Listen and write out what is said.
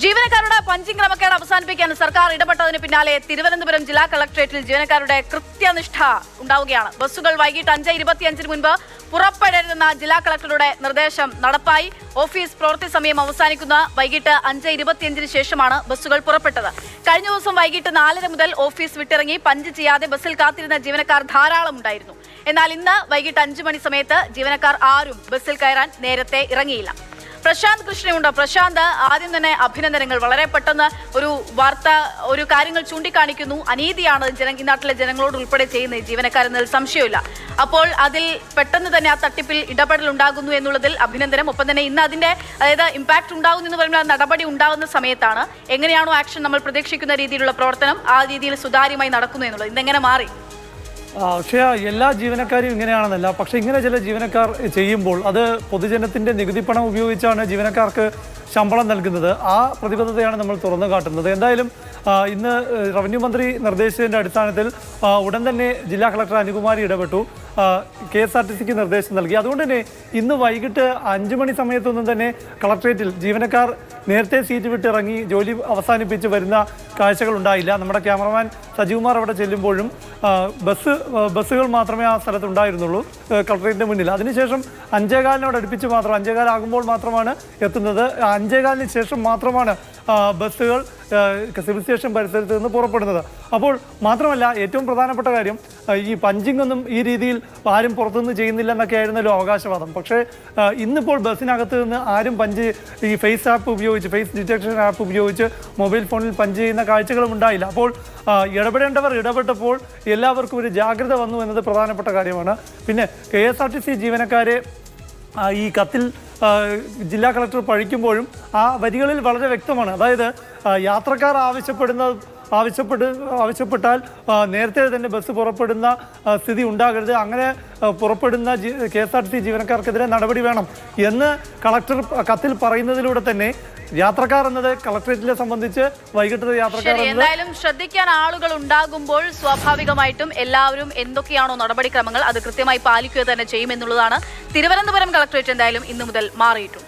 ജീവനക്കാരുടെ പഞ്ചിങ് ക്രമക്കേട് അവസാനിപ്പിക്കാൻ സർക്കാർ ഇടപെട്ടതിന് പിന്നാലെ തിരുവനന്തപുരം ജില്ലാ കളക്ടറേറ്റിൽ ജീവനക്കാരുടെ കൃത്യനിഷ്ഠ ഉണ്ടാവുകയാണ്. ബസ്സുകൾ വൈകിട്ട് 5:25 മുൻപ് പുറപ്പെടരുതെന്ന ജില്ലാ കളക്ടറുടെ നിർദ്ദേശം നടപ്പായി. ഓഫീസ് പ്രവൃത്തി സമയം അവസാനിക്കുന്ന വൈകിട്ട് 5:25 ശേഷമാണ് ബസ്സുകൾ പുറപ്പെട്ടത്. കഴിഞ്ഞ ദിവസം വൈകിട്ട് 4:30 മുതൽ ഓഫീസ് വിട്ടിറങ്ങി പഞ്ച് ചെയ്യാതെ ബസ്സിൽ കാത്തിരുന്ന ജീവനക്കാർ ധാരാളം ഉണ്ടായിരുന്നു. എന്നാൽ ഇന്ന് വൈകിട്ട് 5 മണി സമയത്ത് ജീവനക്കാർ ആരും ബസ്സിൽ കയറാൻ നേരത്തെ ഇറങ്ങിയില്ല. പ്രശാന്ത് കൃഷ്ണയുണ്ട്. പ്രശാന്ത്, ആദ്യം തന്നെ അഭിനന്ദനങ്ങൾ. വളരെ പെട്ടെന്ന് ഒരു കാര്യങ്ങൾ ചൂണ്ടിക്കാണിക്കുന്നു. അനീതിയാണ് ഈ നാട്ടിലെ ജനങ്ങളോട് ഉൾപ്പെടെ ചെയ്യുന്ന ജീവനക്കാരെന്നതിൽ സംശയമില്ല. അപ്പോൾ അതിൽ പെട്ടെന്ന് തന്നെ ആ തട്ടിപ്പിൽ ഇടപെടൽ ഉണ്ടാകുന്നു എന്നുള്ളതിൽ അഭിനന്ദനം. ഒപ്പം തന്നെ ഇന്ന് അതിന്റെ ഇമ്പാക്ട് ഉണ്ടാകുന്നു എന്ന് പറയുമ്പോൾ നടപടി ഉണ്ടാകുന്ന സമയത്താണ്. എങ്ങനെയാണോ ആക്ഷൻ നമ്മൾ പ്രതീക്ഷിക്കുന്ന രീതിയിലുള്ള പ്രവർത്തനം ആ രീതിയിൽ സുതാര്യമായി നടക്കുന്നു എന്നുള്ളത് ഇന്നെങ്ങനെ മാറി? പക്ഷേ എല്ലാ ജീവനക്കാരും ഇങ്ങനെയാണെന്നല്ല, പക്ഷെ ഇങ്ങനെ ചില ജീവനക്കാർ ചെയ്യുമ്പോൾ അത് പൊതുജനത്തിന്റെ നികുതി പണം ഉപയോഗിച്ചാണ് ജീവനക്കാർക്ക് ശമ്പളം നൽകുന്നത്. ആ പ്രതിബദ്ധതയാണ് നമ്മൾ തുറന്നു കാട്ടുന്നത്. എന്തായാലും ഇന്ന് റവന്യൂ മന്ത്രി നിർദ്ദേശിച്ചതിൻ്റെ അടിസ്ഥാനത്തിൽ ഉടൻ തന്നെ ജില്ലാ കളക്ടർ അനുകുമാരി ഇടപെട്ടു. KSRTCക്ക് നിർദ്ദേശം നൽകി. അതുകൊണ്ട് തന്നെ ഇന്ന് വൈകിട്ട് 5 മണി സമയത്തൊന്നും തന്നെ കളക്ട്രേറ്റിൽ ജീവനക്കാർ നേരത്തെ സീറ്റ് വിട്ടിറങ്ങി ജോലി അവസാനിപ്പിച്ച് വരുന്ന കാഴ്ചകൾ ഉണ്ടായില്ല. നമ്മുടെ ക്യാമറമാൻ സജീവ്കുമാർ അവിടെ ചെല്ലുമ്പോഴും ബസ്സുകൾ മാത്രമേ ആ സ്ഥലത്തുണ്ടായിരുന്നുള്ളൂ കളക്ട്രേറ്റിൻ്റെ മുന്നിൽ. അതിനുശേഷം 5:15 അടുപ്പിച്ച് മാത്രം 5:15 ആകുമ്പോൾ മാത്രമാണ് എത്തുന്നത്. 5:15 ശേഷം മാത്രമാണ് ബസ്സുകൾ സിവിൽ സ്റ്റേഷൻ പരിസരത്ത് നിന്ന് പുറപ്പെടുന്നത്. അപ്പോൾ മാത്രമല്ല, ഏറ്റവും പ്രധാനപ്പെട്ട കാര്യം ഈ പഞ്ചിങ് ഒന്നും ഈ രീതിയിൽ ആരും പുറത്തുനിന്ന് ചെയ്യുന്നില്ല എന്നൊക്കെ ആയിരുന്നല്ലോ അവകാശവാദം. പക്ഷേ ഇന്നിപ്പോൾ ബസ്സിനകത്ത് നിന്ന് ആരും ഈ ഫേസ് ഡിറ്റക്ഷൻ ആപ്പ് ഉപയോഗിച്ച് മൊബൈൽ ഫോണിൽ പഞ്ച് ചെയ്യുന്ന കാഴ്ചകളും ഉണ്ടായില്ല. അപ്പോൾ ഇടപെടേണ്ടവർ ഇടപെട്ടപ്പോൾ എല്ലാവർക്കും ഒരു ജാഗ്രത വന്നു എന്നത് പ്രധാനപ്പെട്ട കാര്യമാണ്. പിന്നെ KSRTC ജീവനക്കാരെ ഈ കത്തിൽ ജില്ലാ കളക്ടർ പഴിക്കുമ്പോഴും ആ വരികളിൽ വളരെ വ്യക്തമാണ്. അതായത് യാത്രക്കാർ ആവശ്യപ്പെട്ടാൽ നേരത്തെ തന്നെ ബസ് പുറപ്പെടുന്ന സ്ഥിതി ഉണ്ടാകരുത്. അങ്ങനെ പുറപ്പെടുന്ന KSRTC ജീവനക്കാർക്കെതിരെ നടപടി വേണം എന്ന് കളക്ടർ കത്തിൽ പറയുന്നതിലൂടെ തന്നെ യാത്രക്കാർ എന്നത് കളക്ടറേറ്റിനെ സംബന്ധിച്ച് വൈകിട്ടത്തെ യാത്രക്കാർ എന്തായാലും ശ്രദ്ധിക്കാൻ ആളുകൾ ഉണ്ടാകുമ്പോൾ സ്വാഭാവികമായിട്ടും എല്ലാവരും എന്തൊക്കെയാണോ നടപടിക്രമങ്ങൾ അത് കൃത്യമായി പാലിക്കുക തന്നെ ചെയ്യുമെന്നുള്ളതാണ്. തിരുവനന്തപുരം കളക്ടറേറ്റ് എന്തായാലും ഇന്നു മുതൽ മാറിയിട്ടുണ്ട്.